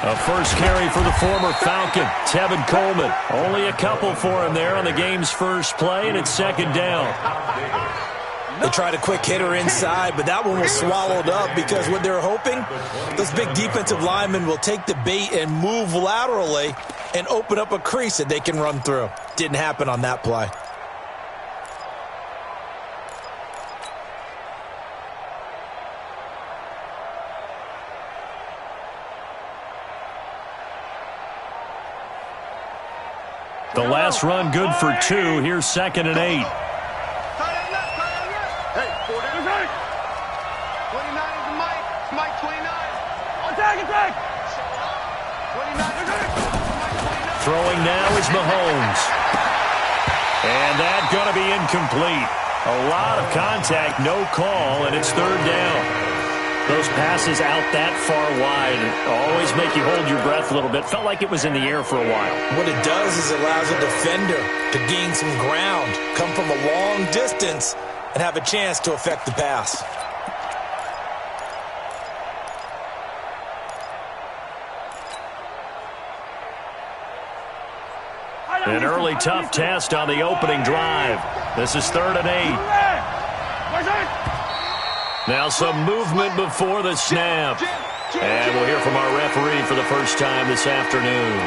A first carry for the former Falcon, Tevin Coleman. Only a couple for him there on the game's first play, and it's second down. They tried a quick hitter inside, but that one was swallowed up because what they're hoping, those big defensive linemen will take the bait and move laterally and open up a crease that they can run through. Didn't happen on that play. The last run good for 2. Here's 2nd and 8. Throwing now is Mahomes. And that's going to be incomplete. A lot of contact, no call, and it's 3rd down. Those passes out that far wide always make you hold your breath a little bit. Felt like it was in the air for a while. What it does is it allows a defender to gain some ground, come from a long distance, and have a chance to affect the pass. An early tough test on the opening drive. This is 3rd and 8. Now some movement before the snap. And we'll hear from our referee for the first time this afternoon.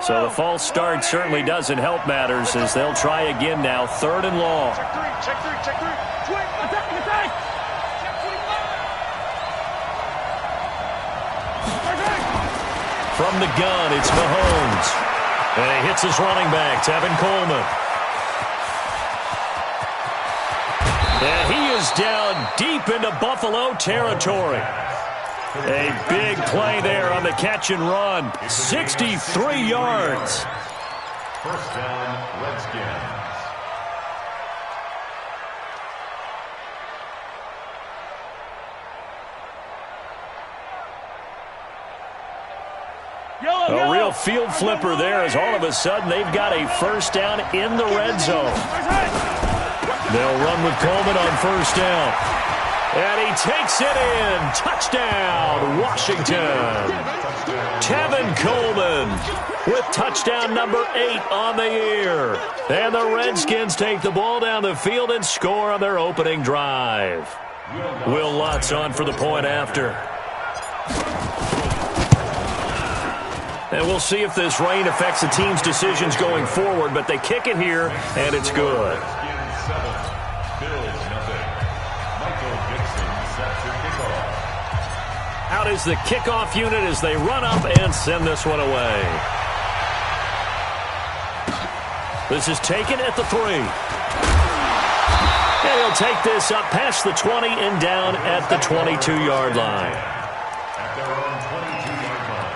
So the false start certainly doesn't help matters as they'll try again now. 3rd and long. Check 3. Attack. From the gun, it's Mahomes. And he hits his running back, Tevin Coleman. And he is down deep into Buffalo territory. A big play there on the catch and run. 63 yards. First down, Redskins. A real field flipper there as all of a sudden they've got a first down in the red zone. They'll run with Coleman on first down. And he takes it in. Touchdown, Washington. Tevin Coleman with touchdown number 8 on the year. And the Redskins take the ball down the field and score on their opening drive. Will Lutz on for the point after. And we'll see if this rain affects the team's decisions going forward, but they kick it here, and it's good. Out is the kickoff unit as they run up and send this one away. This is taken at the 3. And he'll take this up past the 20 and down at the 22-yard line. At their own 22-yard line.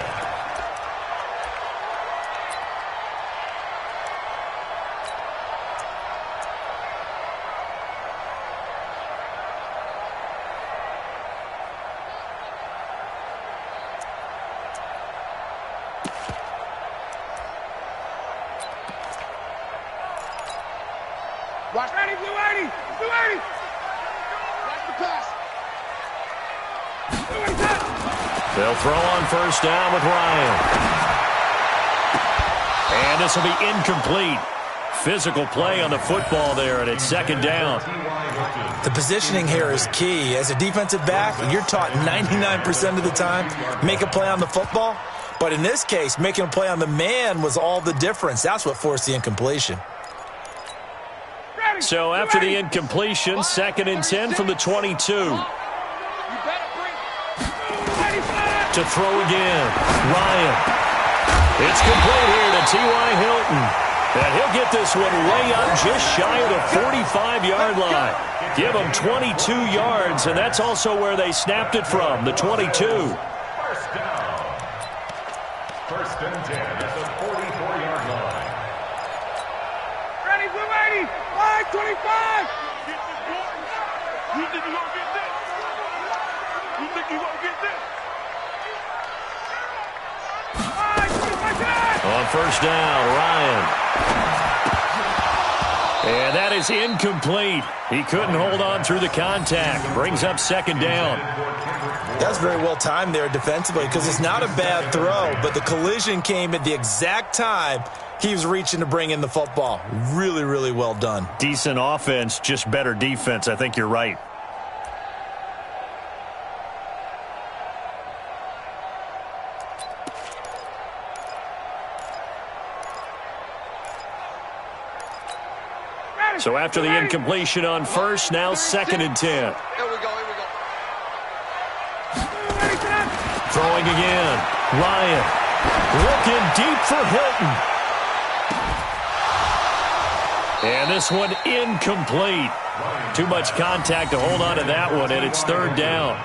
Watch 80, blue 80, blue 80. Watch the pass. They'll throw on first down with Ryan. And this will be incomplete. Physical play on the football there, and it's second down. The positioning here is key. As a defensive back, you're taught 99% of the time, make a play on the football. But in this case, making a play on the man was all the difference. That's what forced the incompletion. So after the incompletion, 2nd and 10 from the 22. To throw again, Ryan. It's complete here to T.Y. Hilton. And he'll get this one way up just shy of the 45-yard line. Give him 22 yards, and that's also where they snapped it from, the 22. First down. First and 10 at the 44-yard line. 25! You think you're gonna get this? You think you're gonna get this? On first down, Ryan. And that is incomplete. He couldn't hold on through the contact. Brings up second down. That's very well timed there defensively because it's not a bad throw, but the collision came at the exact time he was reaching to bring in the football. Really, really well done. Decent offense, just better defense. I think you're right. So after the incompletion on first, now second and 10. Here we go. Throwing again. Ryan looking deep for Hilton. And this one incomplete. Too much contact to hold on to that one, and it's third down.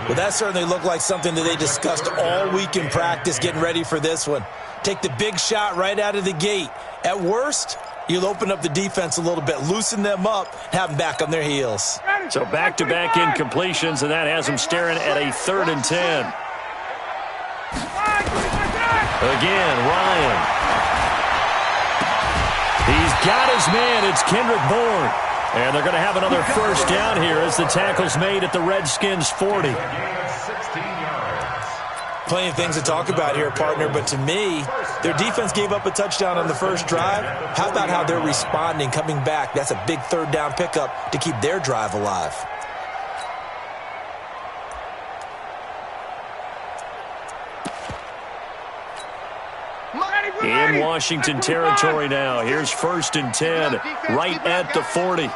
Well, that certainly looked like something that they discussed all week in practice getting ready for this one. Take the big shot right out of the gate. At worst, you'll open up the defense a little bit, loosen them up, have them back on their heels. So back-to-back incompletions, and that has them staring at a third and 10. Again, Ryan. He's got his man. It's Kendrick Bourne. And they're going to have another first down here as the tackle's made at the Redskins' 40. Plenty of things to talk about here, partner, but to me, their defense gave up a touchdown on the first drive. How about how they're responding, coming back? That's a big third down pickup to keep their drive alive. In Washington territory now. Here's first and 10, right at the 40.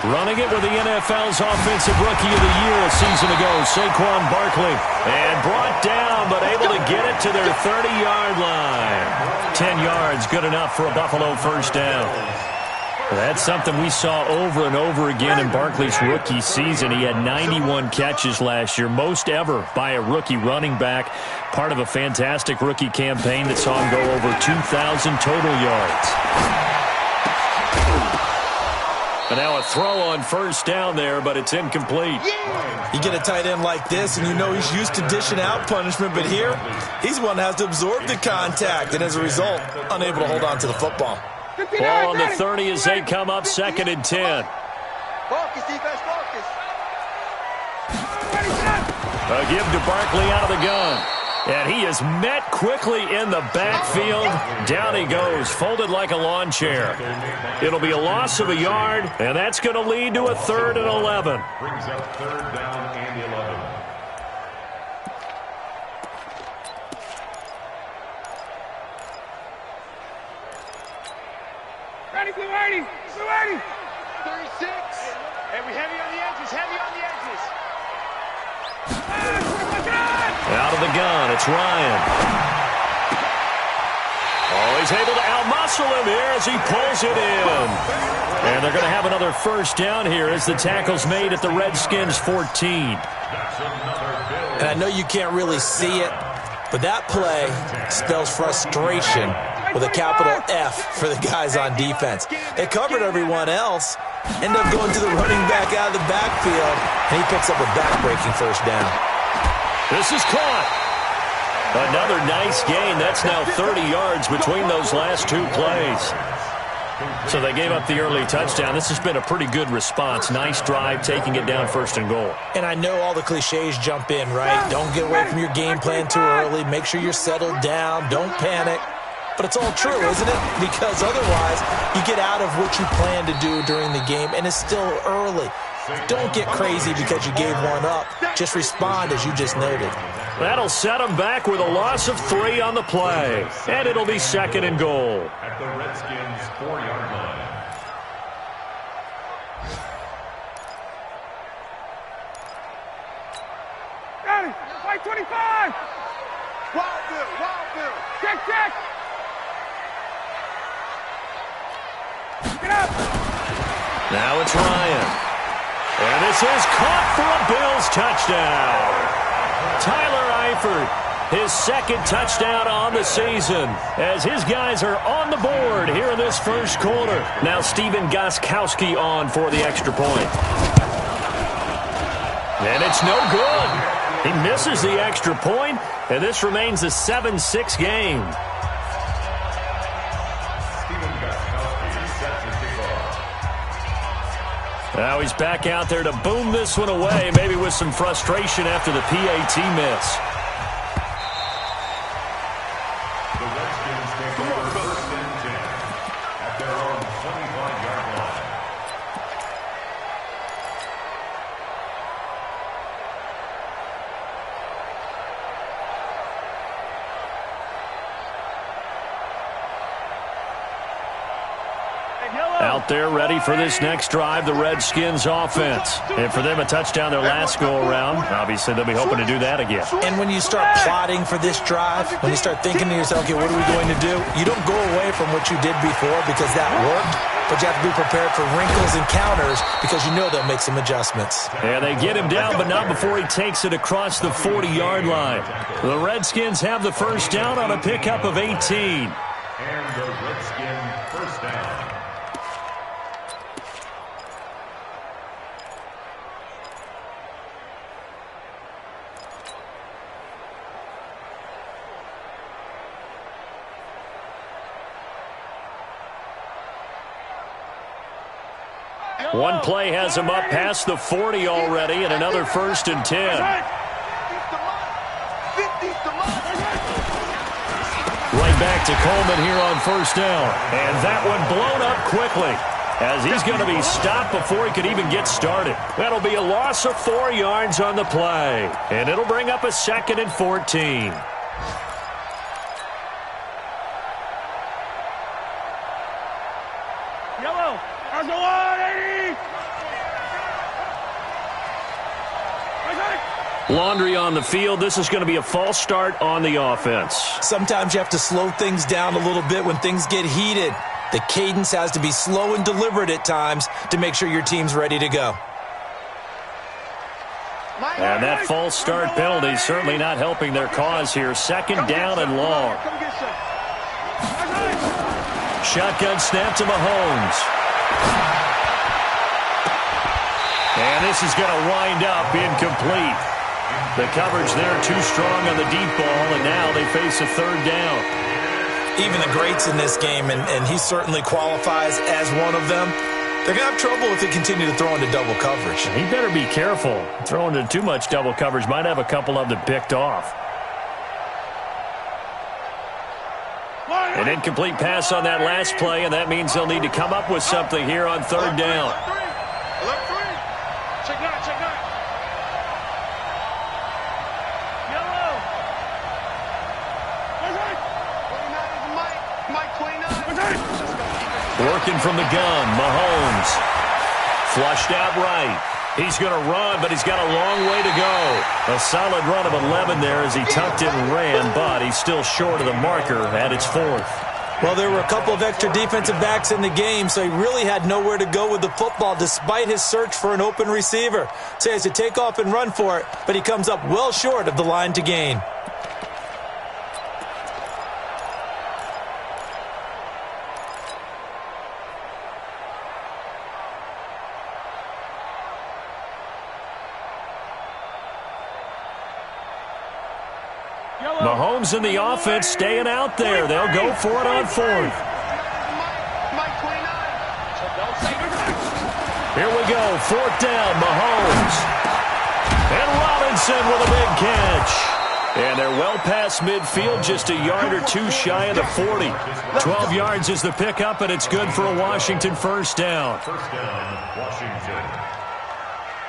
Running it with the NFL's Offensive Rookie of the Year a season ago, Saquon Barkley. And brought down, but able to get it to their 30-yard line. 10 yards, good enough for a Buffalo first down. That's something we saw over and over again in Barkley's rookie season. He had 91 catches last year, most ever by a rookie running back. Part of a fantastic rookie campaign that saw him go over 2,000 total yards. And now a throw on first down there, but it's incomplete. You get a tight end like this, and you know he's used to dishing out punishment, but here, he's one that has to absorb the contact, and as a result, unable to hold on to the football. Ball on the 30 as they come up second and 10. Focus, defense, focus. A give to Barkley out of the gun. And he is met quickly in the backfield. Down he goes, folded like a lawn chair. It'll be a loss of a yard, and that's going to lead to a third and 11. Brings up third down and 11. Ready, blue 80, blue 80. 36. And we heavy on the edges, heavy on the edges. Out of the gun, it's Ryan. Oh, he's able to outmuscle him here as he pulls it in. And they're going to have another first down here as the tackle's made at the Redskins' 14. And I know you can't really see it, but that play spells frustration with a capital F for the guys on defense. They covered everyone else, end up going to the running back out of the backfield, and he picks up a back-breaking first down. This is caught. Another nice gain. That's now 30 yards between those last two plays. So they gave up the early touchdown. This has been a pretty good response. Nice drive, taking it down first and goal. And I know all the cliches jump in, right? Don't get away from your game plan too early. Make sure you're settled down. Don't panic. But it's all true, isn't it? Because otherwise, you get out of what you plan to do during the game, and it's still early. Don't get crazy because you gave one up. Just respond as you just noted. That'll set them back with a loss of 3 on the play. And it'll be second and goal. At the Redskins' 4-yard line. Got it. White 25. Wild Bill. Check. Get up. Now it's Ryan. And this is caught for a Bills touchdown. Tyler Eifert his second touchdown on the season, as his guys are on the board here in this first quarter. Now Steven Gostkowski on for the extra point. And it's no good. He misses the extra point, and this remains a 7-6 game. Now he's back out there to boom this one away, maybe with some frustration after the PAT miss. The Redskins take over first and 10 at their own 25-yard line. Out there ready for this next drive, the Redskins offense. And for them, a touchdown their last go-around. Obviously, they'll be hoping to do that again. And when you start plotting for this drive, when you start thinking to yourself, okay, what are we going to do? You don't go away from what you did before because that worked, but you have to be prepared for wrinkles and counters because you know they'll make some adjustments. And they get him down, but not before he takes it across the 40-yard line. The Redskins have the first down on a pickup of 18. And the Redskin first down. One play has him up past the 40 already, and another first and 10. Right back to Coleman here on first down. And that one blown up quickly, as he's going to be stopped before he could even get started. That'll be a loss of 4 yards on the play, and it'll bring up a 2nd and 14. Yellow. There's the one, 80. Laundry on the field. This is going to be a false start on the offense. Sometimes you have to slow things down a little bit when things get heated. The cadence has to be slow and deliberate at times to make sure your team's ready to go. And that false start penalty is certainly not helping their cause here. 2nd down and long. Shotgun snap to Mahomes. And this is going to wind up incomplete. The coverage there too strong on the deep ball, and now they face a 3rd down. Even the greats in this game, and he certainly qualifies as one of them, they're going to have trouble if they continue to throw into double coverage. He better be careful. Throwing into too much double coverage might have a couple of them picked off. An incomplete pass on that last play, and that means they'll need to come up with something here on 3rd down. Check that. Yellow. Mike 29. Working from the gun, Mahomes. Flushed out right. He's going to run, but he's got a long way to go. A solid run of 11 there as he tucked it and ran, but he's still short of the marker at its 4th. Well, there were a couple of extra defensive backs in the game, so he really had nowhere to go with the football despite his search for an open receiver. So he has to take off and run for it, but he comes up well short of the line to gain. Mahomes and the offense staying out there. They'll go for it on 4th. Here we go. 4th down, Mahomes. And Robinson with a big catch. And they're well past midfield, just a yard or two shy of the 40. 12 yards is the pickup, and it's good for a Washington first down. First down, Washington.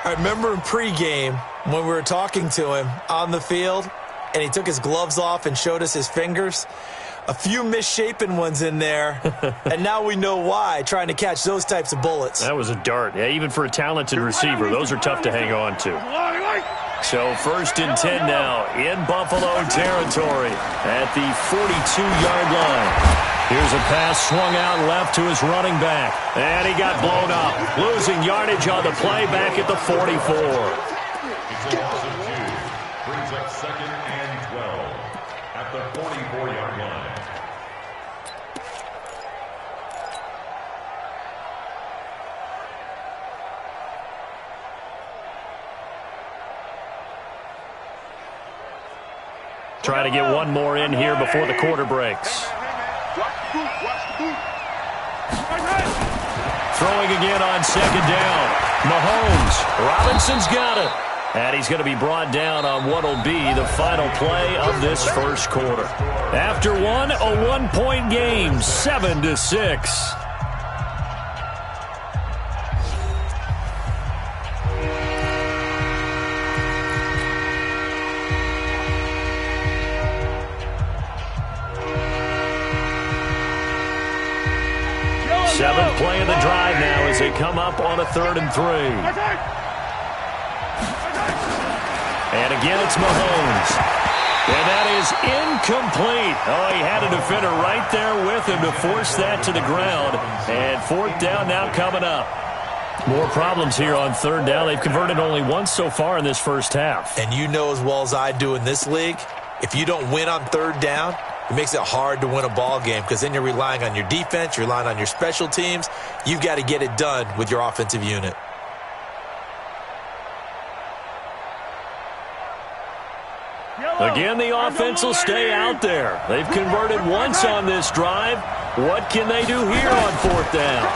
I remember in pregame when we were talking to him on the field, and he took his gloves off and showed us his fingers. A few misshapen ones in there, and now we know why, trying to catch those types of bullets. That was a dart. Yeah, even for a talented receiver, those are tough to hang on to. So 1st and 10 now in Buffalo territory at the 42-yard line. Here's a pass swung out left to his running back, and he got blown up, losing yardage on the play back at the 44. It's a loss of 2. Brings up 2nd and 12. the 44-yard line. Trying to get one more in here before the quarter breaks. Throwing again on second down. Mahomes. Robinson's got it. And he's going to be brought down on what will be the final play of this first quarter. After one, a one-point game, 7-6. Seventh play of the drive now as they come up on a 3rd and 3. And again, it's Mahomes. And that is incomplete. Oh, he had a defender right there with him to force that to the ground. And 4th down now coming up. More problems here on 3rd down. They've converted only once so far in this first half. And you know as well as I do in this league, if you don't win on 3rd down, it makes it hard to win a ball game because then you're relying on your defense, you're relying on your special teams. You've got to get it done with your offensive unit. Again, the offense will stay out there. They've converted once on this drive. What can they do here on 4th down?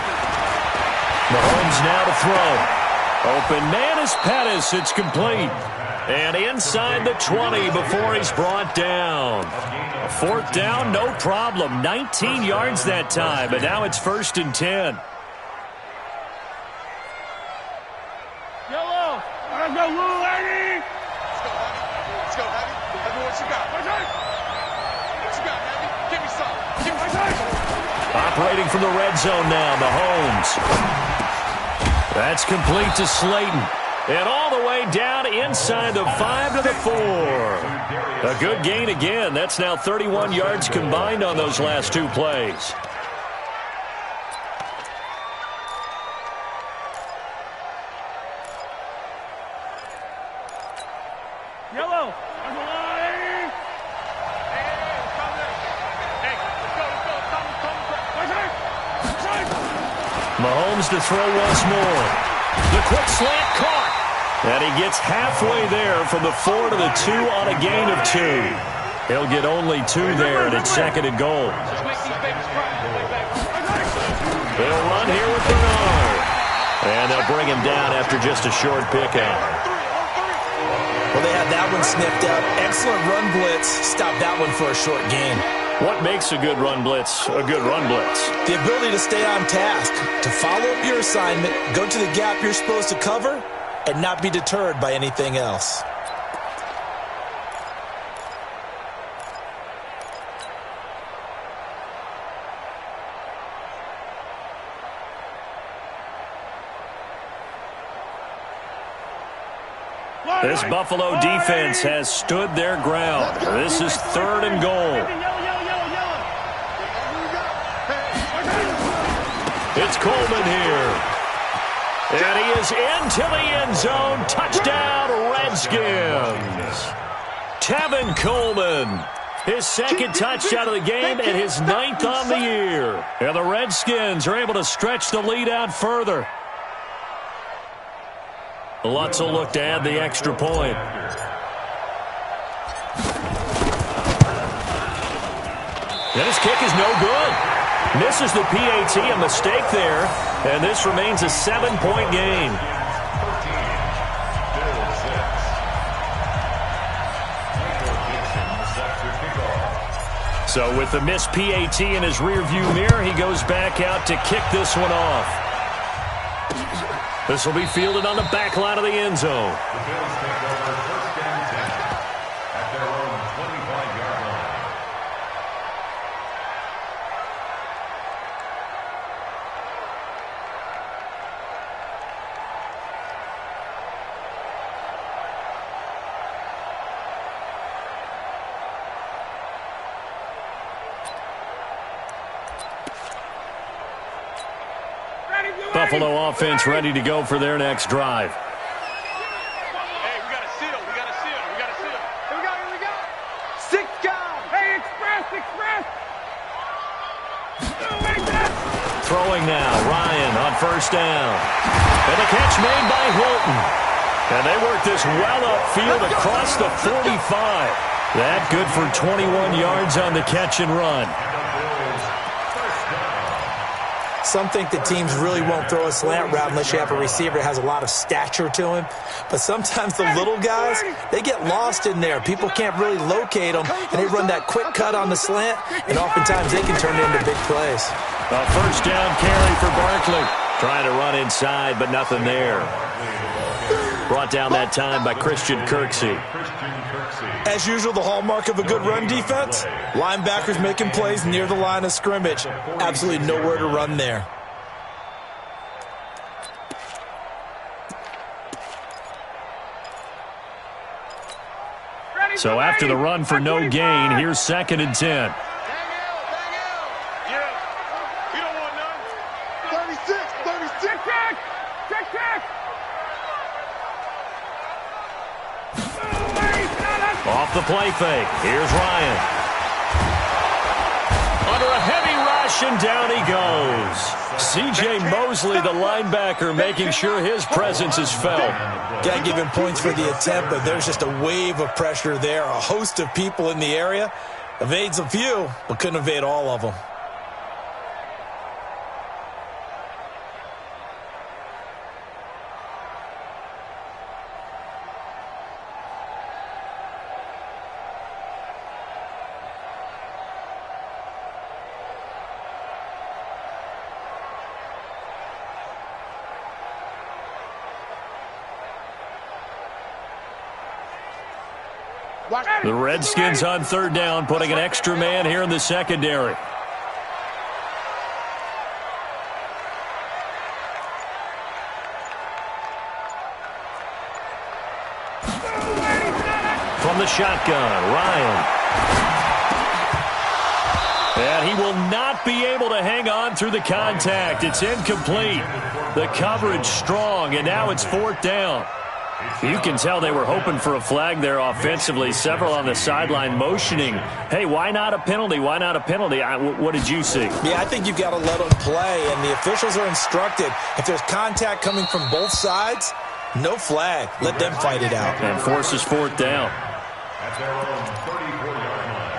Mahomes now to throw. Open man is Pettis. It's complete. And inside the 20 before he's brought down. 4th down, no problem. 19 yards that time, but now it's 1st and 10. Yellow. Let's go, little lady. Let's go, Heavy. Heavy, what you got? What you got, Heavy? Give me some. Give me some. Operating from the red zone now, Mahomes. That's complete to Slayton. And all the way down inside the 5 to the 4. A good gain again. That's now 31 yards combined on those last 2 plays. Yellow. Mahomes to throw once more. The quick slant caught. And he gets halfway there from the 4 to the 2 on a gain of 2. He'll get only 2 there, and it's 2nd and goal. They'll run here with Bernard. And they'll bring him down after just a short pickup. Well, they had that one snipped out. Excellent run blitz. Stop that one for a short gain. What makes a good run blitz a good run blitz? The ability to stay on task, to follow up your assignment, go to the gap you're supposed to cover, and not be deterred by anything else. This Buffalo defense has stood their ground. This is 3rd and goal. It's Coleman here. And he is into the end zone. Touchdown, Redskins. Tevin Coleman. His 2nd touchdown of the game and his 9th on the year. And the Redskins are able to stretch the lead out further. Lutz will look to add the extra point. And his kick is no good. Misses the PAT, a mistake there. And this remains a 7-point game. So with the missed PAT in his rearview mirror, he goes back out to kick this one off. This will be fielded on the back line of the end zone. The Bills take over 1st and 10 at their own 25-yard line. Buffalo offense ready to go for their next drive. Hey, we got to seal. We got to seal. We got to seal. Here we go. Here we go. 6 guys. Hey, Throwing now, Ryan on first down. And the catch made by Hilton. And they work this well upfield across the 45. That good for 21 yards on the catch and run. Some think the teams really won't throw a slant route unless you have a receiver that has a lot of stature to him. But sometimes the little guys, they get lost in there. People can't really locate them, and they run that quick cut on the slant, and oftentimes they can turn it into big plays. A first down carry for Barkley. Trying to run inside, but nothing there. Brought down that time by Christian Kirksey. As usual, the hallmark of a good run defense, linebackers making plays near the line of scrimmage. Absolutely nowhere to run there. So after the run for no gain, here's 2nd and 10. Off the play fake. Here's Ryan. Under a heavy rush, and down he goes. C.J. Mosley, the linebacker, making sure his presence is felt. Got to give him points for the attempt, but there's just a wave of pressure there. A host of people in the area. Evades a few, but couldn't evade all of them. The Redskins on 3rd down, putting an extra man here in the secondary. From the shotgun, Ryan. And he will not be able to hang on through the contact. It's incomplete. The coverage strong, and now it's 4th down. You can tell they were hoping for a flag there offensively. Several on the sideline motioning, hey, why not a penalty? Why not a penalty? What did you see? Yeah, I think you've got to let them play, and the officials are instructed. If there's contact coming from both sides, no flag. Let them fight it out. And forces 4th down. At their own 34-yard line.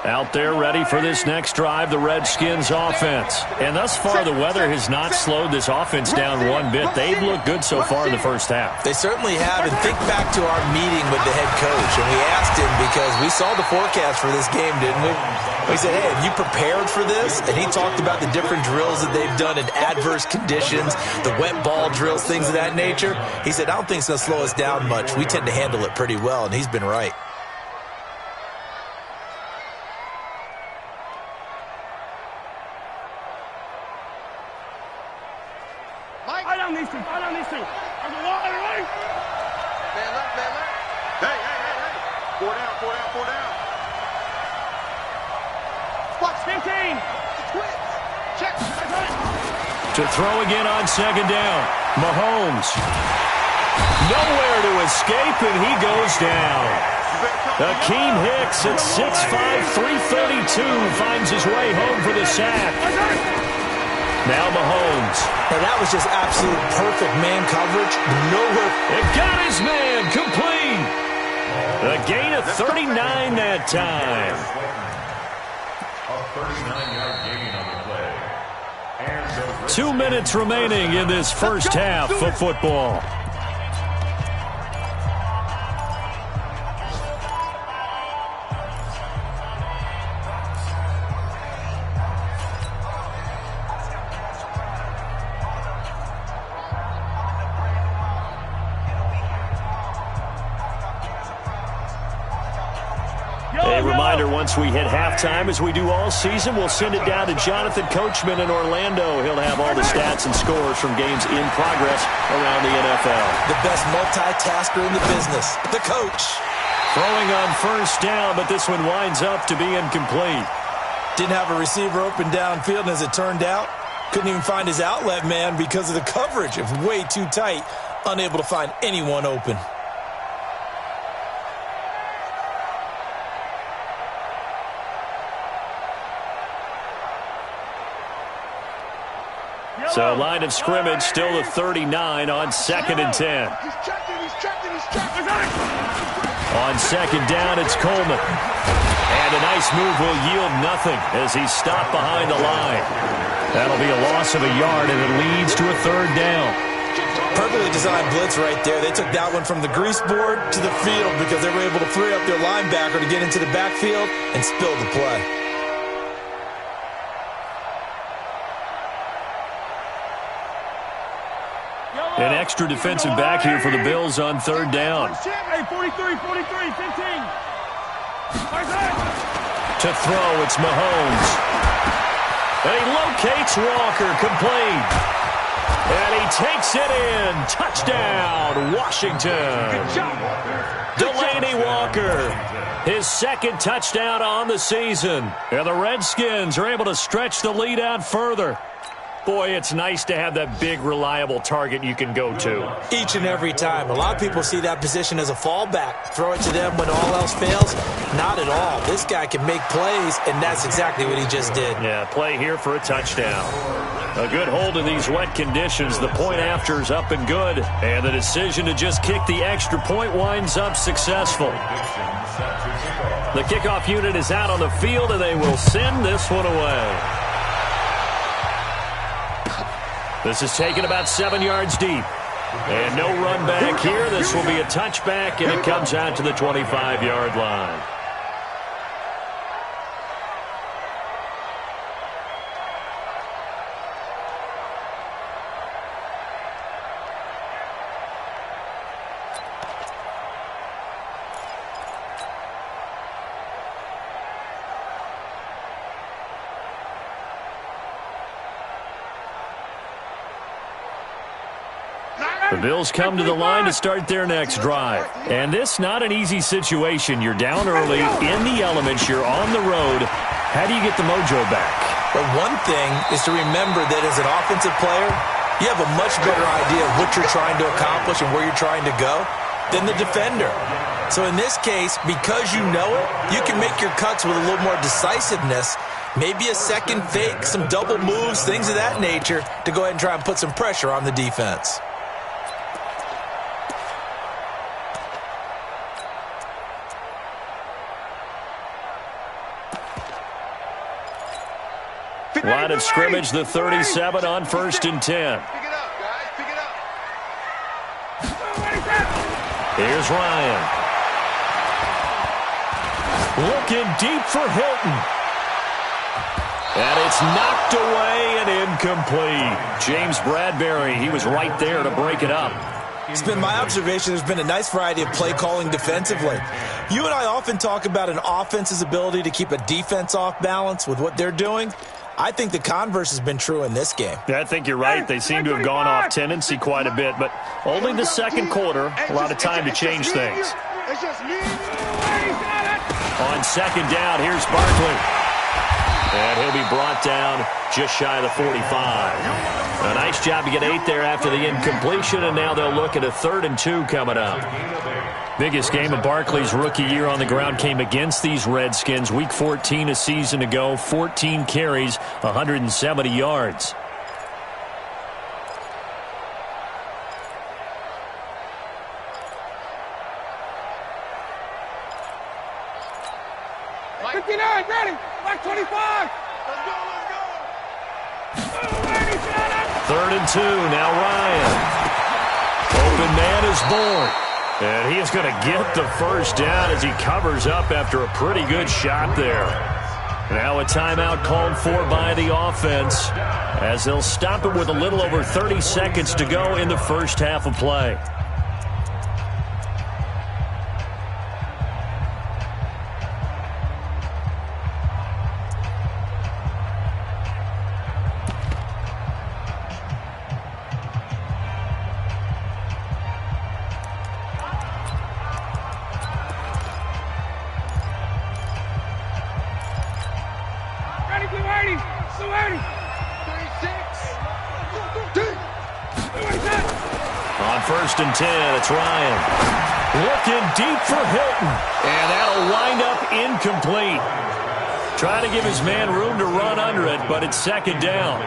Out there ready for this next drive, the Redskins offense. And thus far, the weather has not slowed this offense down one bit. They've looked good so far in the first half. They certainly have. And think back to our meeting with the head coach. And we asked him, because we saw the forecast for this game, didn't we? We said, hey, have you prepared for this? And he talked about the different drills that they've done in adverse conditions, the wet ball drills, things of that nature. He said, I don't think it's going to slow us down much. We tend to handle it pretty well, and he's been right. To throw again on 2nd down. Mahomes. Nowhere to escape, and he goes down. Akeem Hicks at 6'5", 332 finds his way home for the sack. Now Mahomes. And that was just absolute perfect man coverage. Nowhere. It got his man complete. A gain of 39 that time. A 39-yard gain on the play. 2 minutes remaining in this first half of football. A reminder, once we hit halftime, as we do all season, we'll send it down to Jonathan Coachman in Orlando. He'll have all the stats and scores from games in progress around the NFL. The best multitasker in the business, the coach. Throwing on first down, but this one winds up to be incomplete. Didn't have a receiver open downfield, and as it turned out, Couldn't even find his outlet man because of the coverage. It was way too tight, unable to find anyone open. So line of scrimmage still the 39 on 2nd and 10. He's checking. On 2nd down, it's Coleman. And a nice move will yield nothing as he's stopped behind the line. That'll be a loss of a yard, and it leads to a 3rd down. Perfectly designed blitz right there. They took that one from the grease board to the field because they were able to free up their linebacker to get into the backfield and spill the play. An extra defensive back here for the Bills on 3rd down. Hey, 43, 15. To throw, it's Mahomes. And he locates Walker, complete. And he takes it in. Touchdown, Washington. Delaney Walker, his 2nd touchdown on the season. And the Redskins are able to stretch the lead out further. Boy, it's nice to have that big, reliable target you can go to. Each and every time. A lot of people see that position as a fallback. Throw it to them when all else fails. Not at all. This guy can make plays, and that's exactly what he just did. Yeah, play here for a touchdown. A good hold in these wet conditions. The point after is up and good. And the decision to just kick the extra point winds up successful. The kickoff unit is out on the field, and they will send this one away. This is taken about 7 yards deep. And no run back here. This will be a touchback, and it comes out to the 25-yard line. The Bills come to the line to start their next drive. And this not an easy situation. You're down early, in the elements, you're on the road. How do you get the mojo back? But one thing is to remember that as an offensive player, you have a much better idea of what you're trying to accomplish and where you're trying to go than the defender. So in this case, because you know it, you can make your cuts with a little more decisiveness, maybe a second fake, some double moves, things of that nature, to go ahead and try and put some pressure on the defense. Line of scrimmage, the 37 on 1st and 10. Pick it up, guys. Pick it up. Here's Ryan. Looking deep for Hilton. And it's knocked away and incomplete. James Bradbury, he was right there to break it up. It's been my observation there's been a nice variety of play calling defensively. You and I often talk about an offense's ability to keep a defense off balance with what they're doing. I think the converse has been true in this game. Yeah, I think you're right. They seem to have gone off tendency quite a bit, but only the second quarter, a lot of time to change things. On 2nd down, here's Barkley. And he'll be brought down just shy of the 45. A nice job to get 8 there after the incompletion, and now they'll look at a 3rd and 2 coming up. Biggest game of Barkley's rookie year on the ground came against these Redskins. Week 14 a season ago, 14 carries, 170 yards. Mike. 59, ready. Mike 25. Let's go. 3rd and 2, now Ryan. Open man is born. And he is going to get the first down as he covers up after a pretty good shot there. Now a timeout called for by the offense as they'll stop it with a little over 30 seconds to go in the first half of play. Ready. 36. first and 10. It's Ryan. Looking deep for Hilton. And that'll wind up incomplete. Trying to give his man room to run under it, but it's second down.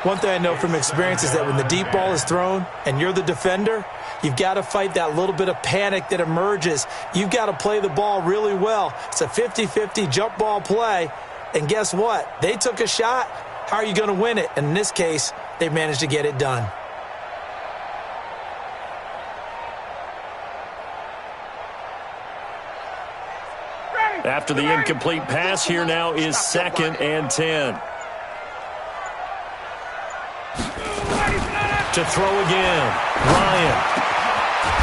One thing I know from experience is that when the deep ball is thrown and you're the defender, you've got to fight that little bit of panic that emerges. You've got to play the ball really well. It's a 50-50 jump ball play. And guess what? They took a shot. How are you going to win it? And in this case, they managed to get it done. After the incomplete pass, here now is second and 10. To throw again. Ryan.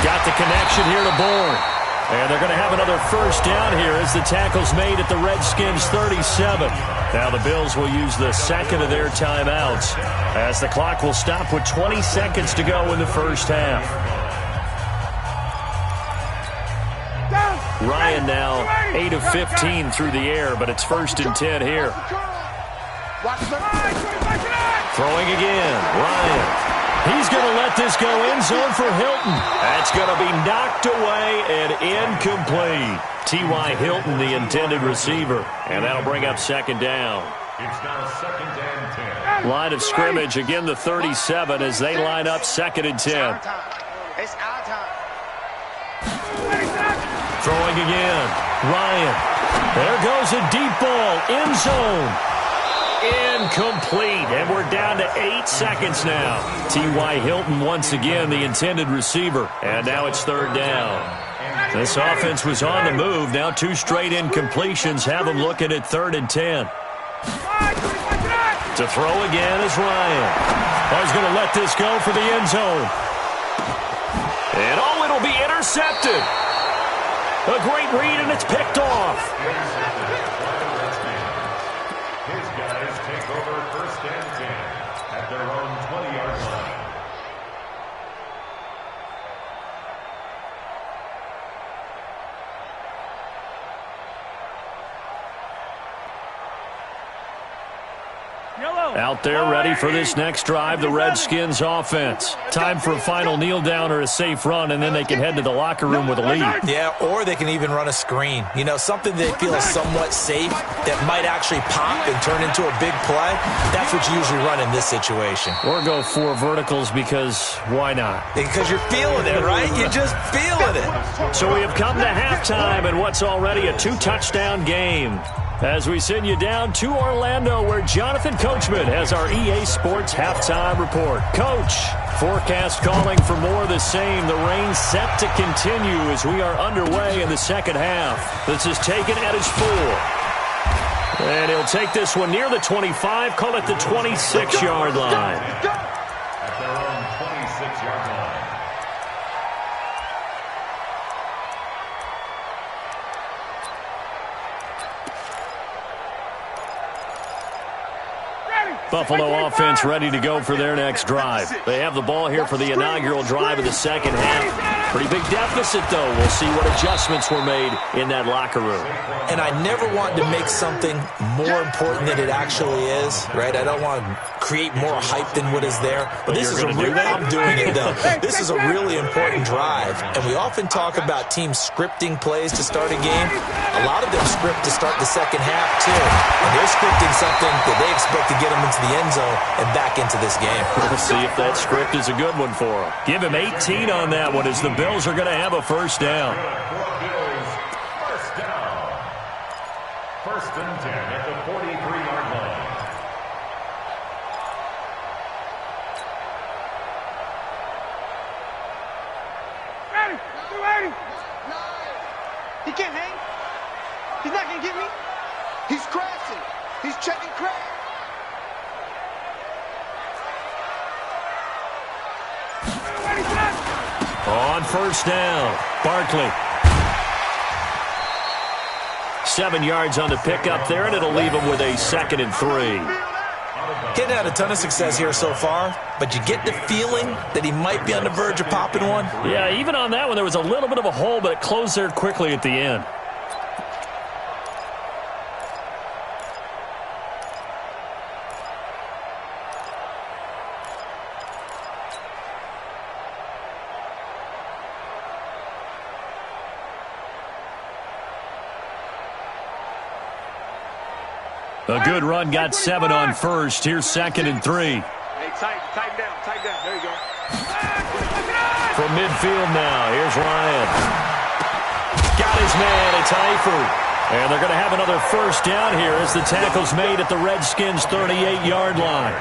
Got the connection here to Bourne. And they're going to have another first down here as the tackle's made at the Redskins' 37. Now the Bills will use the second of their timeouts as the clock will stop with 20 seconds to go in the first half. Ryan now 8 of 15 through the air, but it's first and 10 here. Throwing again. Ryan. He's going to let this go end zone for Hilton. That's going to be knocked away and incomplete. T.Y. Hilton, the intended receiver. And that'll bring up second down. It's now second and 10. Line of scrimmage, again the 37 as they line up second and 10. It's our time. Throwing again. Ryan. There goes a deep ball. End zone. Incomplete. And we're down to 8 seconds now. T.Y. Hilton once again the intended receiver. And now it's third down. This offense was on the move. Now 2 straight incompletions have them looking at third and 10. To throw again is Ryan. He's going to let this go for the end zone. And it'll be intercepted. A great read, and it's picked off. His guys take over first and 10 at their own 20-yard line. Out there ready for this next drive, the Redskins offense. Time for a final kneel down or a safe run, and then they can head to the locker room with a lead. Yeah, or they can even run a screen. You know, something they feel somewhat safe that might actually pop and turn into a big play. That's what you usually run in this situation. Or go 4 verticals because why not? Because you're feeling it, right? You're just feeling it. So we have come to halftime in what's already a 2-touchdown game. As we send you down to Orlando, where Jonathan Coachman has our EA Sports halftime report. Coach, forecast calling for more of the same. The rain set to continue as we are underway in the second half. This is taken at his full. And he'll take this one near the 25, call it the 26-yard line. At their own 26-yard line. Buffalo offense ready to go for their next drive. They have the ball here for the inaugural drive of the second half. Pretty big deficit, though. We'll see what adjustments were made in that locker room. And I never want to make something more important than it actually is, right? I don't want to create more hype than what is there. But this is I'm doing it, though. This is a really important drive. And we often talk about teams scripting plays to start a game. A lot of them script to start the second half, too. And they're scripting something that they expect to get them into the end zone and back into this game. We'll see if that script is a good one for them. Give him 18 on that one as the Bills are going to have a first down. First down. First and 10 at the 43-yard line. He can't hang. He's not going to get me. He's crashing. He's checking crash. On first down, Barkley. 7 yards on the pickup there, and it'll leave him with a 2nd and 3. Getting had a ton of success here so far, but you get the feeling that he might be on the verge of popping one. Yeah, even on that one, there was a little bit of a hole, but it closed there quickly at the end. A good run got 7 on first. Here's 2nd and 3. Hey, tighten down. There you go. From midfield now, here's Ryan. Got his man. It's Eifert. And they're going to have another first down here as the tackle's made at the Redskins' 38-yard line.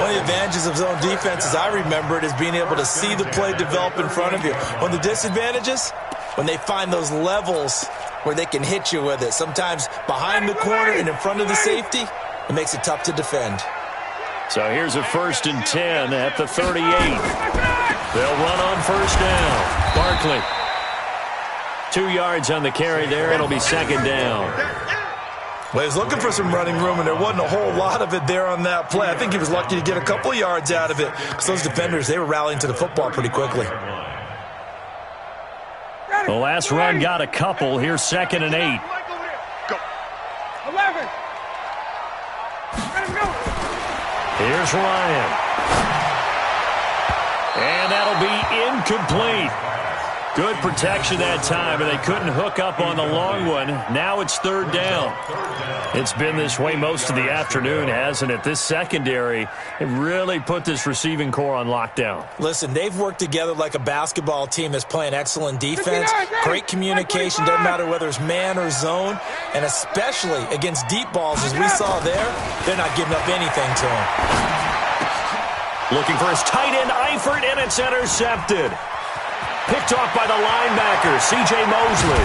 One of the advantages of zone defense, as I remember it, is being able to see the play develop in front of you. One of the disadvantages, when they find those levels where they can hit you with it. Sometimes behind the corner and in front of the safety, it makes it tough to defend. So here's a 1st and 10 at the 38. They'll run on first down. Barkley. 2 yards on the carry there. It'll be 2nd down. Well, he was looking for some running room, and there wasn't a whole lot of it there on that play. I think he was lucky to get a couple of yards out of it because those defenders, they were rallying to the football pretty quickly. The last run got a couple. Here's 2nd and 8. Go. 11. Let him go. Here's Ryan. And that'll be incomplete. Good protection that time, and they couldn't hook up on the long one. Now it's 3rd down. It's been this way most of the afternoon, hasn't it? This secondary, it really put this receiving core on lockdown. Listen, they've worked together like a basketball team that's playing excellent defense. Great communication, doesn't matter whether it's man or zone, and especially against deep balls, as we saw there, they're not giving up anything to him. Looking for his tight end, Eifert, and it's intercepted. Picked off by the linebacker, C.J. Mosley.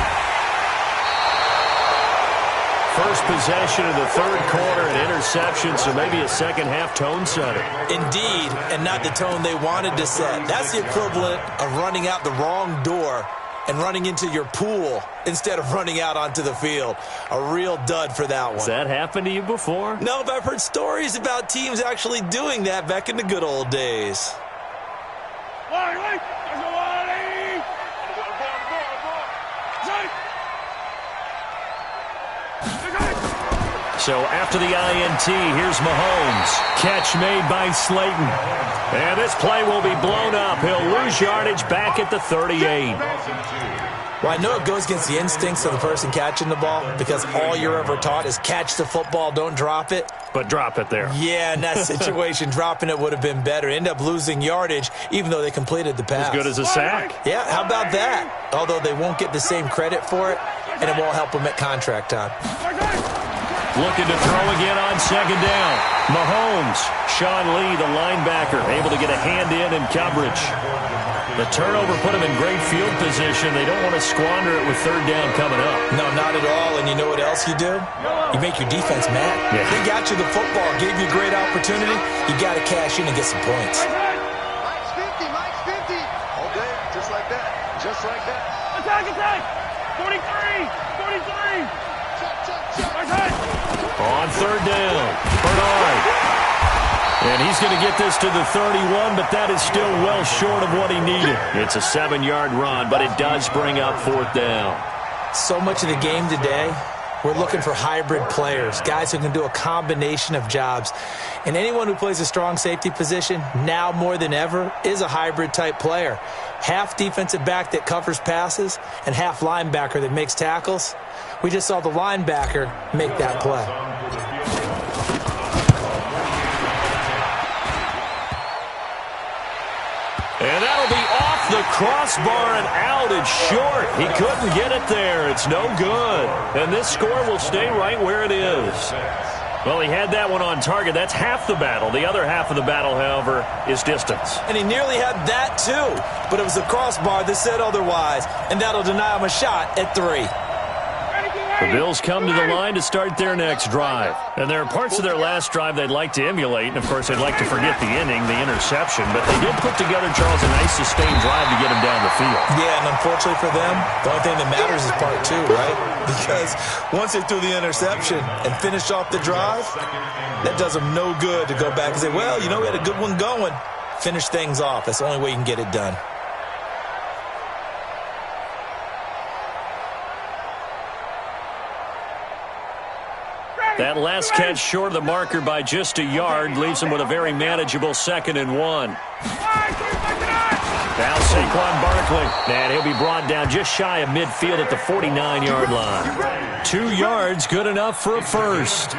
First possession of the 3rd quarter, an interception, so maybe a second-half tone setter. Indeed, and not the tone they wanted to set. That's the equivalent of running out the wrong door and running into your pool instead of running out onto the field. A real dud for that one. Has that happened to you before? No, but I've heard stories about teams actually doing that back in the good old days. So after the INT, here's Mahomes. Catch made by Slayton. And this play will be blown up. He'll lose yardage back at the 38. Well, I know it goes against the instincts of the person catching the ball because all you're ever taught is catch the football, don't drop it. But drop it there. Yeah, in that situation, dropping it would have been better. End up losing yardage, even though they completed the pass. As good as a sack. Yeah, how about that? Although they won't get the same credit for it, and it won't help them at contract time. Looking to throw again on 2nd down. Mahomes. Sean Lee, the linebacker, able to get a hand in coverage. The turnover put him in great field position. They don't want to squander it with 3rd down coming up. No, not at all. And you know what else you do? You make your defense mad. Yeah. They got you the football, gave you a great opportunity. You got to cash in and get some points. Mike's 50. All day, just like that. Attack. 43. On 3rd down, Bernard. And he's going to get this to the 31, but that is still well short of what he needed. It's a 7-yard run, but it does bring up 4th down. So much of the game today, we're looking for hybrid players, guys who can do a combination of jobs. And anyone who plays a strong safety position, now more than ever, is a hybrid-type player. Half defensive back that covers passes and half linebacker that makes tackles. We just saw the linebacker make that play. And that'll be off the crossbar and out. It's short. He couldn't get it there. It's no good. And this score will stay right where it is. Well, he had that one on target. That's half the battle. The other half of the battle, however, is distance. And he nearly had that, too. But it was the crossbar that said otherwise. And that'll deny him a shot at 3. The Bills come to the line to start their next drive. And there are parts of their last drive they'd like to emulate. And, of course, they'd like to forget the inning, the interception. But they did put together, Charles, a nice sustained drive to get him down the field. Yeah, and unfortunately for them, the only thing that matters is part 2, right? Because once they threw the interception and finished off the drive, that does them no good to go back and say, well, you know, we had a good one going. Finish things off. That's the only way you can get it done. That last catch short of the marker by just a yard leaves him with a very manageable 2nd and 1. Now Saquon Barkley. And he'll be brought down just shy of midfield at the 49-yard line. 2 yards, good enough for a first.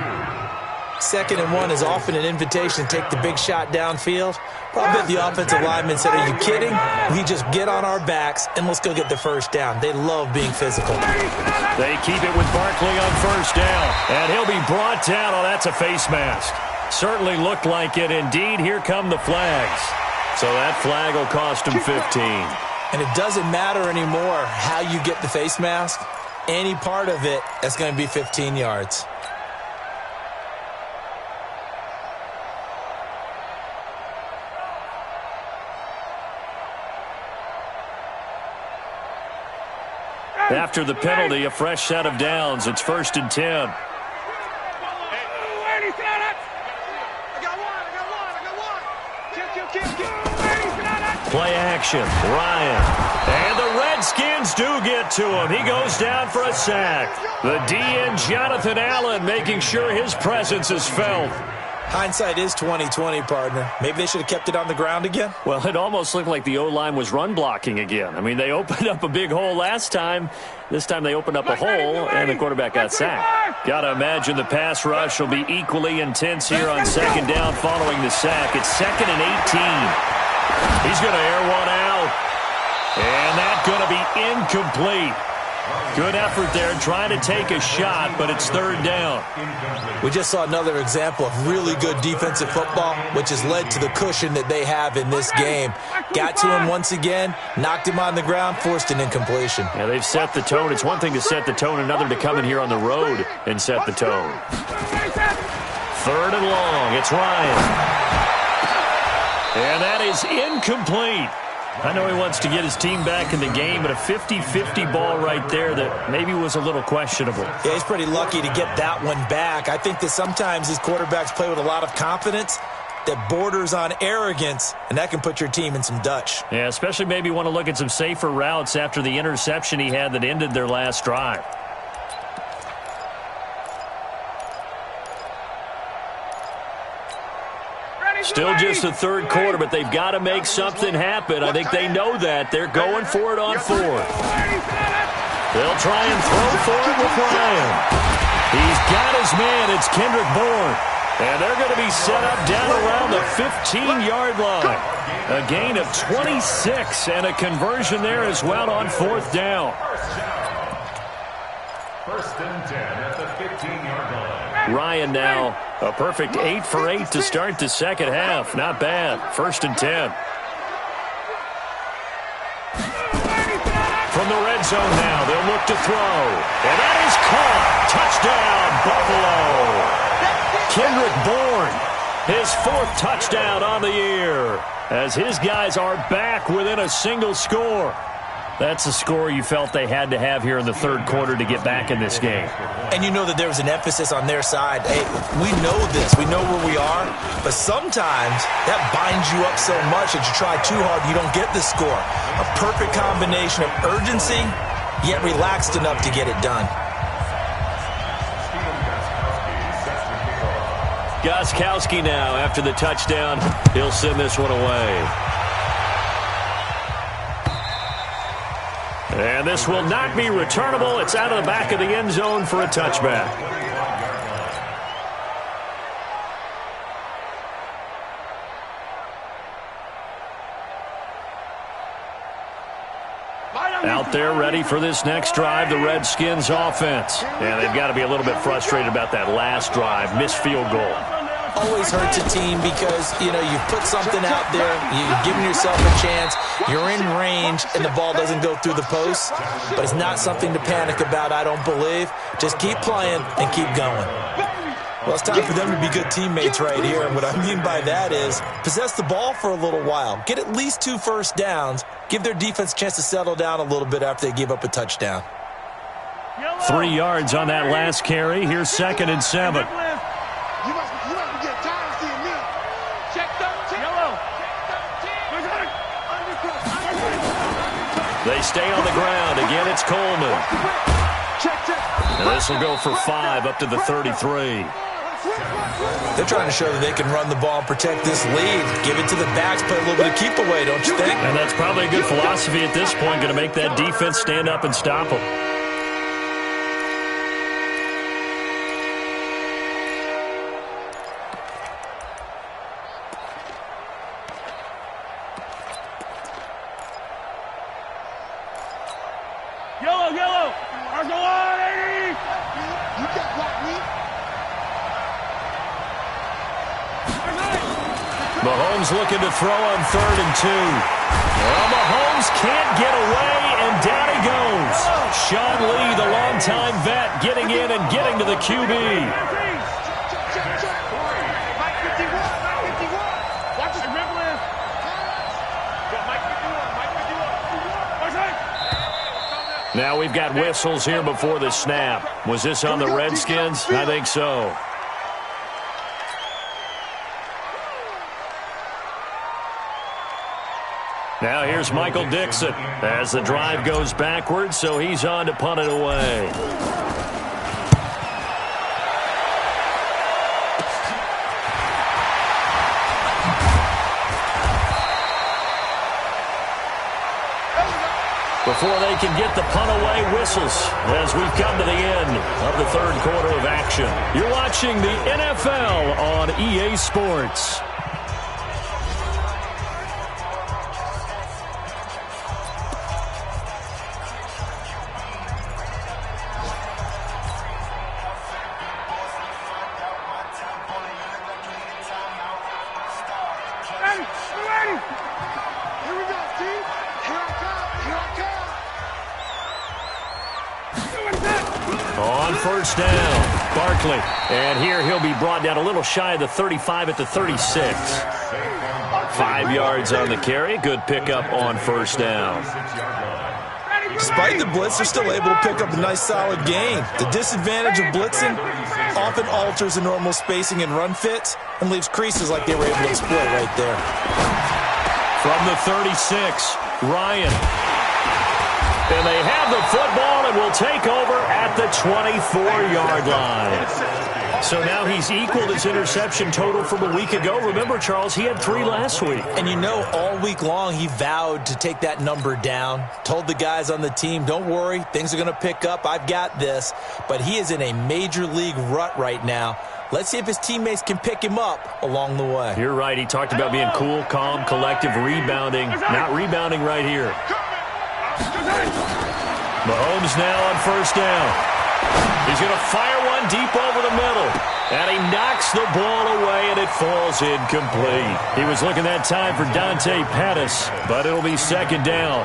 2nd and 1 is often an invitation to take the big shot downfield. Probably the offensive lineman said, are you kidding? We just get on our backs and let's go get the first down. They love being physical. They keep it with Barkley on first down. And he'll be brought down. Oh, that's a face mask. Certainly looked like it. Indeed, here come the flags. So that flag will cost him 15. And it doesn't matter anymore how you get the face mask. Any part of it, that's going to be 15 yards. After the penalty, a fresh set of downs. It's 1st and 10. Play action. Ryan. And the Redskins do get to him. He goes down for a sack. The DN, Jonathan Allen, making sure his presence is felt. Hindsight is 20/20, partner. Maybe they should have kept it on the ground again. Well, it almost looked like the O-line was run blocking again. I mean, they opened up a big hole last time. This time they opened up a hole, and the quarterback got sacked. Got to imagine the pass rush will be equally intense here on 2nd down following the sack. It's 2nd and 18. He's going to air one out. And that's going to be incomplete. Good effort there trying to take a shot, but it's 3rd down. We just saw another example of really good defensive football, which has led to the cushion that they have in this game. Got to him once again, knocked him on the ground, forced an incompletion. Yeah, they've set the tone. It's one thing to set the tone, another to come in here on the road and set the tone. 3rd and long. It's Ryan. And that is incomplete. I know he wants to get his team back in the game, but a 50-50 ball right there that maybe was a little questionable. Yeah, he's pretty lucky to get that one back. I think that sometimes these quarterbacks play with a lot of confidence that borders on arrogance, and that can put your team in some Dutch. Yeah, especially maybe want to look at some safer routes after the interception he had that ended their last drive. Still just the 3rd quarter, but they've got to make something happen. I think they know that. They're going for it on 4th. They'll try and throw for it with Ryan. He's got his man. It's Kendrick Bourne. And they're going to be set up down around the 15-yard line. A gain of 26 and a conversion there as well on 4th down. 1st and 10 at the 15-yard line. Ryan now a perfect 8 for 8 to start the 2nd half. Not bad. 1st and 10. From the red zone now, they'll look to throw. And that is caught. Touchdown, Buffalo. Kendrick Bourne, his 4th touchdown on the year, as his guys are back within a single score. That's a score you felt they had to have here in the 3rd quarter to get back in this game. And you know that there was an emphasis on their side. Hey, we know this. We know where we are. But sometimes that binds you up so much that you try too hard, you don't get the score. A perfect combination of urgency, yet relaxed enough to get it done. Gostkowski now after the touchdown. He'll send this one away. And this will not be returnable. It's out of the back of the end zone for a touchback. Out there ready for this next drive, the Redskins offense. And they've got to be a little bit frustrated about that last drive, missed field goal. Always hurts a team because, you know, you've put something out there, you've given yourself a chance, you're in range, and the ball doesn't go through the post. But it's not something to panic about, I don't believe. Just keep playing and keep going. Well, it's time for them to be good teammates right here. And what I mean by that is possess the ball for a little while. Get at least 2 first downs. Give their defense a chance to settle down a little bit after they give up a touchdown. 3 yards on that last carry. Here's 2nd and 7. They stay on the ground. Again, it's Coleman. And this will go for 5 up to the 33. They're trying to show that they can run the ball and protect this lead. Give it to the backs, play a little bit of keep away, don't you think? And that's probably a good philosophy at this point, going to make that defense stand up and stop them. Mahomes looking to throw on 3rd and 2. Well, Mahomes can't get away, and down he goes. Sean Lee, the longtime vet, getting in and getting to the QB. Now we've got whistles here before the snap. Was this on the Redskins? I think so. Now here's Michael Dixon as the drive goes backwards, so he's on to punt it away. Before they can get the punt away, whistles as we've come to the end of the 3rd quarter of action. You're watching the NFL on EA Sports. On 1st down, Barkley. And here he'll be brought down a little shy of the 35 at the 36. 5 yards on the carry. Good pickup on 1st down. Despite the blitz, they're still able to pick up a nice solid gain. The disadvantage of blitzing often alters the normal spacing and run fits and leaves creases like they were able to exploit right there. From the 36, Ryan. And they have the football and will take over at the 24-yard line. So now he's equaled his interception total from a week ago. Remember, Charles, he had 3 last week. And you know, all week long he vowed to take that number down. Told the guys on the team, don't worry, things are going to pick up. I've got this. But he is in a major league rut right now. Let's see if his teammates can pick him up along the way. You're right. He talked about being cool, calm, collective, rebounding. Not rebounding right here. Mahomes now on 1st down. He's going to fire one deep over the middle. And he knocks the ball away, and it falls incomplete. He was looking that time for Dante Pettis, but it'll be 2nd down.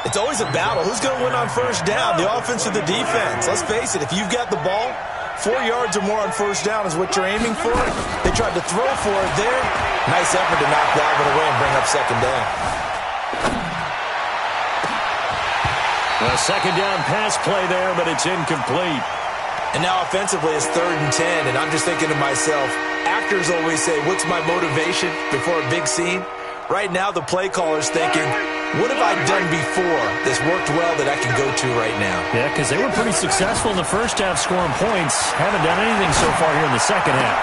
It's always a battle. Who's going to win on 1st down, the offense or the defense? Let's face it, if you've got the ball, 4 yards or more on 1st down is what you're aiming for. They tried to throw for it there. Nice effort to knock that one away and bring up 2nd down. A 2nd down pass play there, but it's incomplete. And now offensively it's 3rd and 10, and I'm just thinking to myself, actors always say, what's my motivation before a big scene? Right now the play caller's thinking, what have I done before that's worked well that I can go to right now? Yeah, because they were pretty successful in the 1st half scoring points. Haven't done anything so far here in the 2nd half.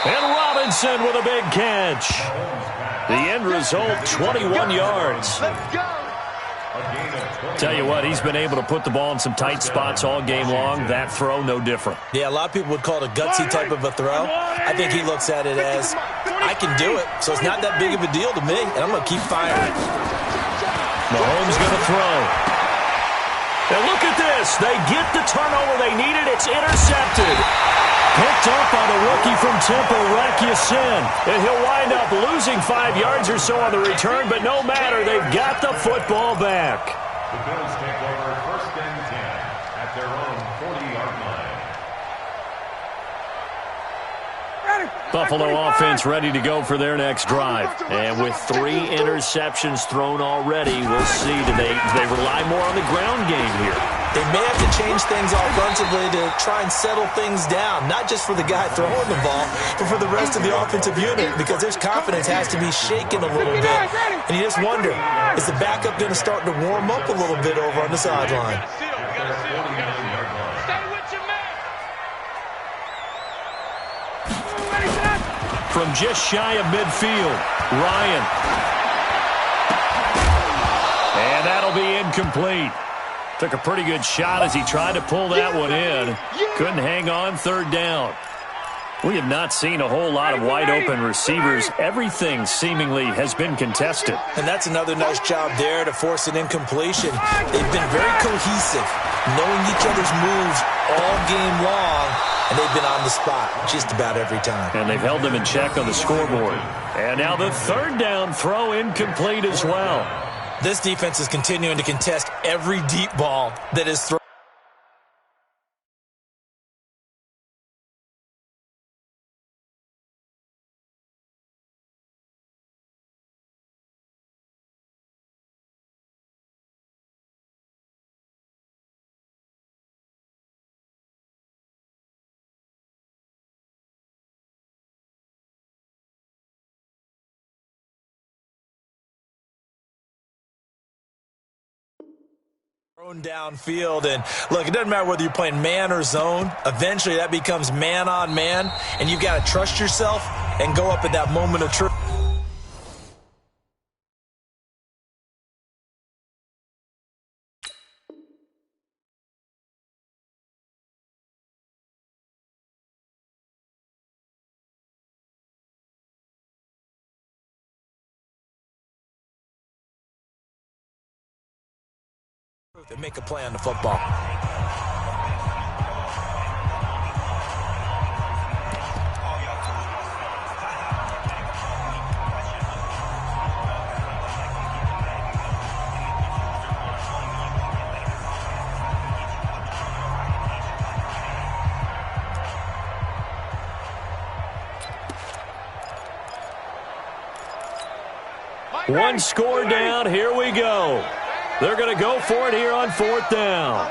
And Robinson with a big catch. The end result, 21 yards. Let's go. Tell you what, he's been able to put the ball in some tight spots all game long. That throw, no different. Yeah, a lot of people would call it a gutsy type of a throw. I think he looks at it as, I can do it, so it's not that big of a deal to me, and I'm going to keep firing. Mahomes going to throw. And look at this. They get the turnover they needed. It's intercepted. Picked up by the rookie from Temple, Rakiasin. And he'll wind up losing 5 yards or so on the return, but no matter, they've got the football back. The Bills take over 1st and 10 at their own 40-yard line. Buffalo offense ready to go for their next drive. And with 3 interceptions thrown already, we'll see. Do they rely more on the ground game here? They may have to change things offensively to try and settle things down, not just for the guy throwing the ball, but for the rest of the offensive unit, because their confidence has to be shaken a little bit. And you just wonder, is the backup going to start to warm up a little bit over on the sideline? From just shy of midfield, Ryan. And that'll be incomplete. Took a pretty good shot as he tried to pull that one in. Couldn't hang on 3rd down. We have not seen a whole lot of wide-open receivers. Everything seemingly has been contested. And that's another nice job there to force an incompletion. They've been very cohesive, knowing each other's moves all game long, and they've been on the spot just about every time. And they've held them in check on the scoreboard. And now the third down throw incomplete as well. This defense is continuing to contest every deep ball that is thrown. Downfield, and look, it doesn't matter whether you're playing man or zone. Eventually that becomes man on man, and you've got to trust yourself and go up at that moment of truth. And make a play on the football. One score down. Here we go. They're going to go for it here on fourth down.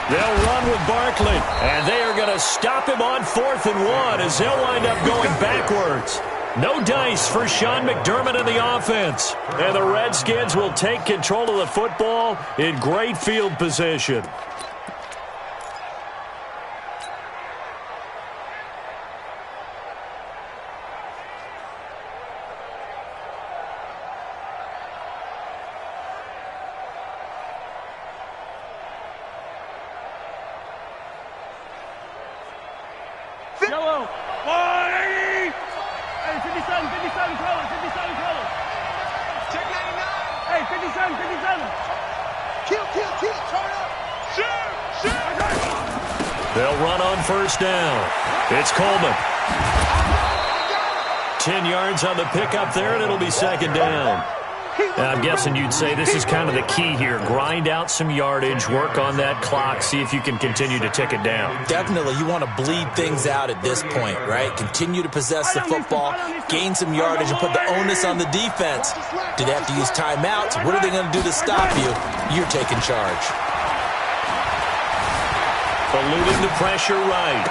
They'll run with Barkley, and they are going to stop him on 4th and 1 as they'll wind up going backwards. No dice for Sean McDermott in the offense. And the Redskins will take control of the football in great field position. Yellow. 180. Hey, 57, 57 color, 57 color. Check 99. Hey, 57, 57. Kill, turn up. Shoot. They'll run on first down. It's Coleman. 10 yards on the pickup there, and it'll be second down. I'm guessing you'd say this is kind of the key here. Grind out some yardage, work on that clock, see if you can continue to tick it down. Definitely, you want to bleed things out at this point, right? Continue to possess the football, gain some yardage, and put the onus on the defense. Do they have to use timeouts? What are they going to do to stop you? You're taking charge. Eluding the pressure right.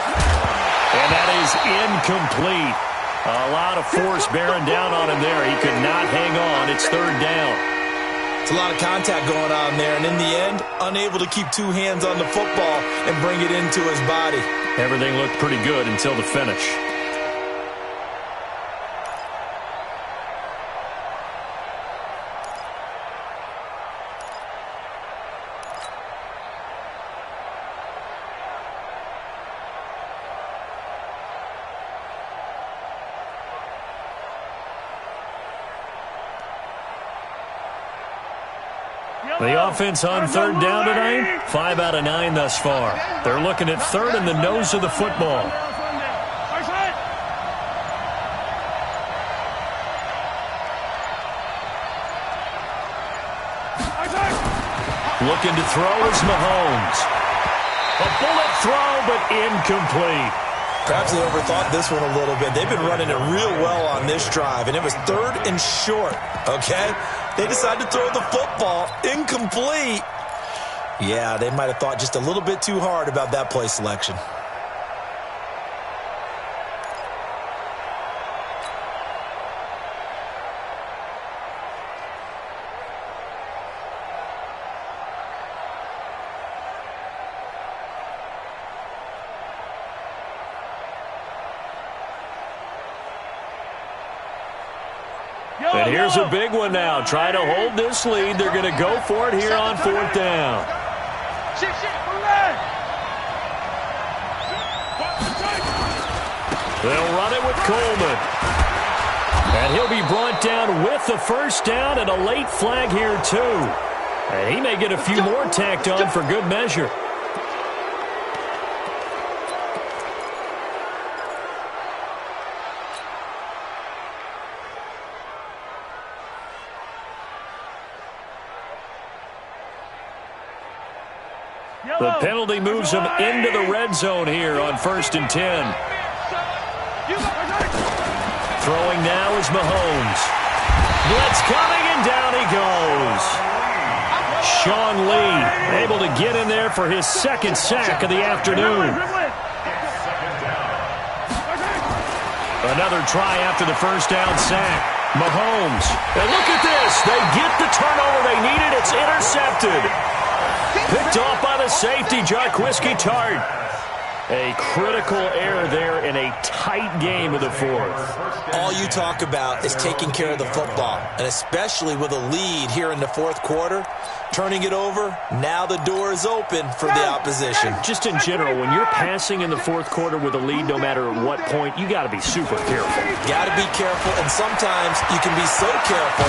And that is incomplete. A lot of force bearing down on him there. He could not hang on. It's third down. It's a lot of contact going on there, and in the end, unable to keep two hands on the football and bring it into his body. Everything looked pretty good until the finish. The offense on third down tonight, 5 out of 9 thus far. They're looking at third in the nose of the football. Looking to throw is Mahomes. A bullet throw, but incomplete. Perhaps they overthought this one a little bit. They've been running it real well on this drive, and it was third and short, okay? They decided to throw the football incomplete. Yeah, they might have thought just a little bit too hard about that play selection. And here's a big one now. Try to hold this lead. They're going to go for it here on 4th down. They'll run it with Coleman. And he'll be brought down with the 1st down and a late flag here, too. And he may get a few more tacked on for good measure. The penalty moves him into the red zone here on 1st and 10. Throwing now is Mahomes. Blitz coming, and down he goes. Sean Lee able to get in there for his 2nd sack of the afternoon. Another try after the 1st down sack. Mahomes. And look at this. They get the turnover they needed. It's intercepted. Picked off by the safety, Jarquiski Tart. A critical error there in a tight game of the 4th. All you talk about is taking care of the football, and especially with a lead here in the 4th quarter. Turning it over, now the door is open for the opposition. Just in general, when you're passing in the 4th quarter with a lead, no matter at what point, you got to be super careful. Got to be careful, and sometimes you can be so careful.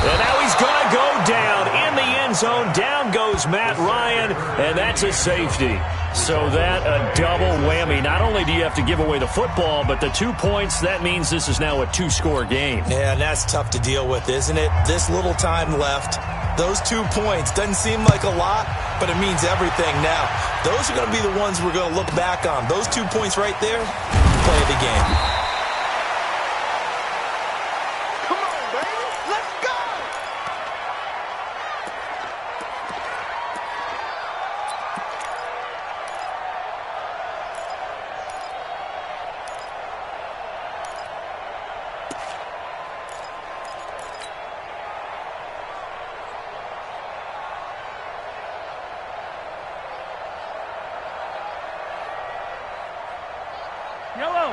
And now he's going to go down in the end zone. Down goes Matt Ryan, and that's a safety. So that a double whammy. Not only do you have to give away the football, but the 2 points, that means this is now a 2-score game. Yeah, and that's tough to deal with, isn't it? This little time left. Those 2 points doesn't seem like a lot, but it means everything now. Those are going to be the ones we're going to look back on. Those 2 points right there, play of the game.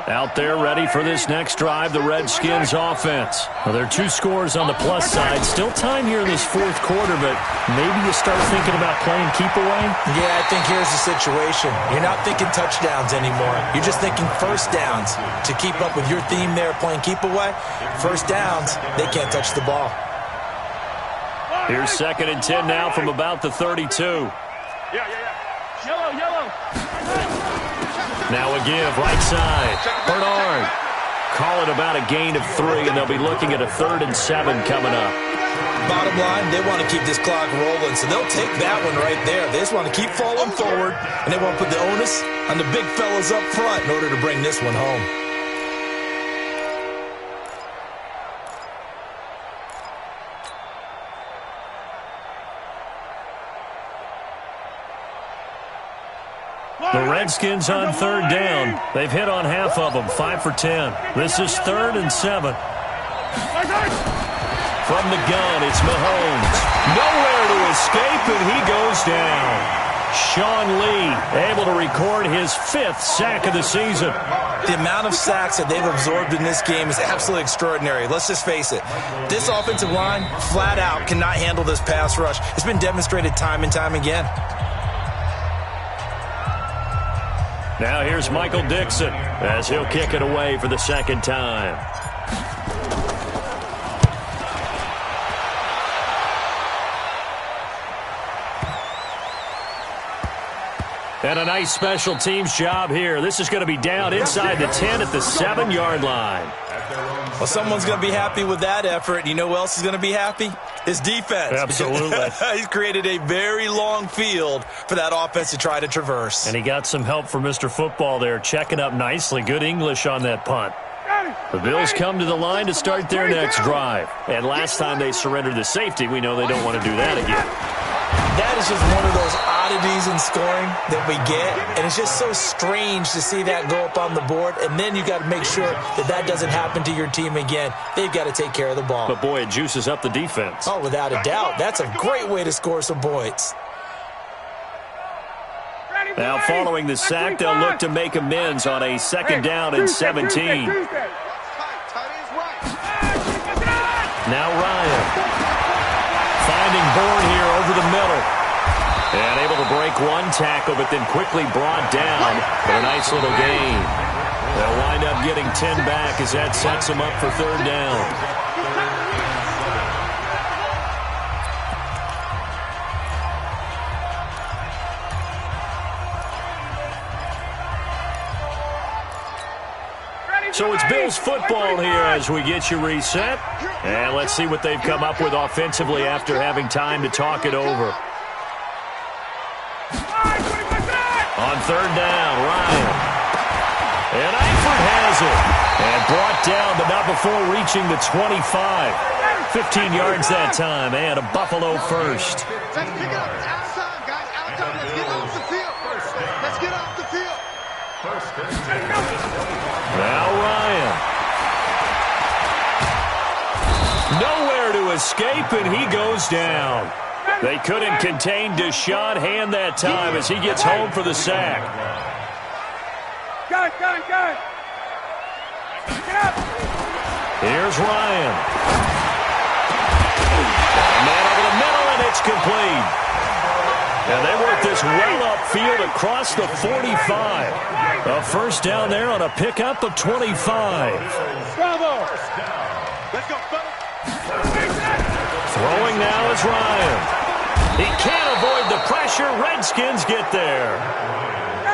Out there ready for this next drive, the Redskins offense. Well, there are 2 scores on the plus side. Still time here in this 4th quarter, but maybe you start thinking about playing keep away? Yeah, I think here's the situation. You're not thinking touchdowns anymore. You're just thinking 1st downs. To keep up with your theme there, playing keep away, 1st downs, they can't touch the ball. Here's 2nd and 10 now from about the 32. Yellow. Now a give, right side. Bernard. Call it about a gain of 3, and they'll be looking at a 3rd and 7 coming up. Bottom line, they want to keep this clock rolling, so they'll take that one right there. They just want to keep falling forward, and they want to put the onus on the big fellas up front in order to bring this one home. The Redskins on 3rd down. They've hit on half of them, 5 for 10. This is 3rd and 7. From the gun, it's Mahomes. Nowhere to escape, and he goes down. Sean Lee able to record his 5th sack of the season. The amount of sacks that they've absorbed in this game is absolutely extraordinary. Let's just face it. This offensive line, flat out, cannot handle this pass rush. It's been demonstrated time and time again. Now here's Michael Dixon as he'll kick it away for the 2nd time. And a nice special teams job here. This is going to be down inside the 10 at the 7-yard line. Well, someone's going to be happy with that effort. You know who else is going to be happy? His defense. Absolutely. He's created a very long field for that offense to try to traverse. And he got some help from Mr. Football there, checking up nicely. Good English on that punt. The Bills come to the line to start their next drive. And last time they surrendered the safety, we know they don't want to do that again. That is just one of those oddities in scoring that we get, and it's just so strange to see that go up on the board, and then you got to make sure that that doesn't happen to your team again. They've got to take care of the ball. But, boy, it juices up the defense. Oh, without a doubt. That's a great way to score some points. Now, following the sack, they'll look to make amends on a 2nd down and 17. Now Ryan. Finding Bourne here over the middle. And able to break one tackle, but then quickly brought down for a nice little gain. They'll wind up getting 10 back as that sets them up for third down. So it's Bills football here as we get you reset. And let's see what they've come up with offensively after having time to talk it over. On third down, Ryan. And Eifert has it. And brought down, but not before reaching the 25. 15 yards that time, and a Buffalo first. Let's pick it up. It's outside, guys. Outside. Let's get off the field. Let's get off the field. Now Ryan. Nowhere to escape, and he goes down. They couldn't contain Deshaun Hand that time as he gets home for the sack. Gun. Get up. Here's Ryan. Man over the middle, and it's complete. And they work this well upfield across the 45. A first down there on a pickup of 25. Bravo. Let's go, fellas. Throwing now is Ryan. He can't avoid the pressure. Redskins get there.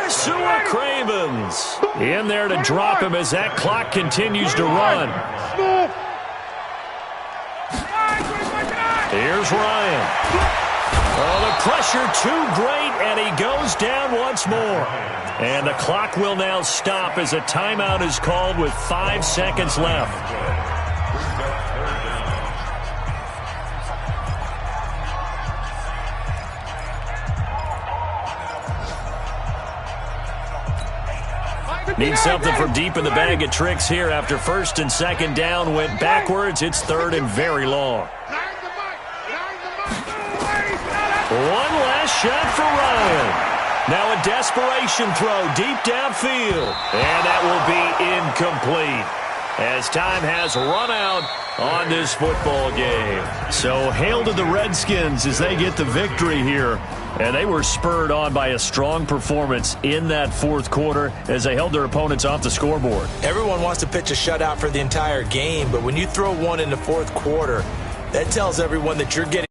Sewer Cravens in there to drop him as that clock continues to run. Here's Ryan. Oh, the pressure too great, and he goes down once more. And the clock will now stop as a timeout is called with 5 seconds left. Need something from deep in the bag of tricks here after first and second down went backwards. It's third and very long. One last shot for Ryan. Now a desperation throw deep downfield. And that will be incomplete as time has run out on this football game. So hail to the Redskins as they get the victory here. And they were spurred on by a strong performance in that fourth quarter as they held their opponents off the scoreboard. Everyone wants to pitch a shutout for the entire game, but when you throw one in the fourth quarter, that tells everyone that you're getting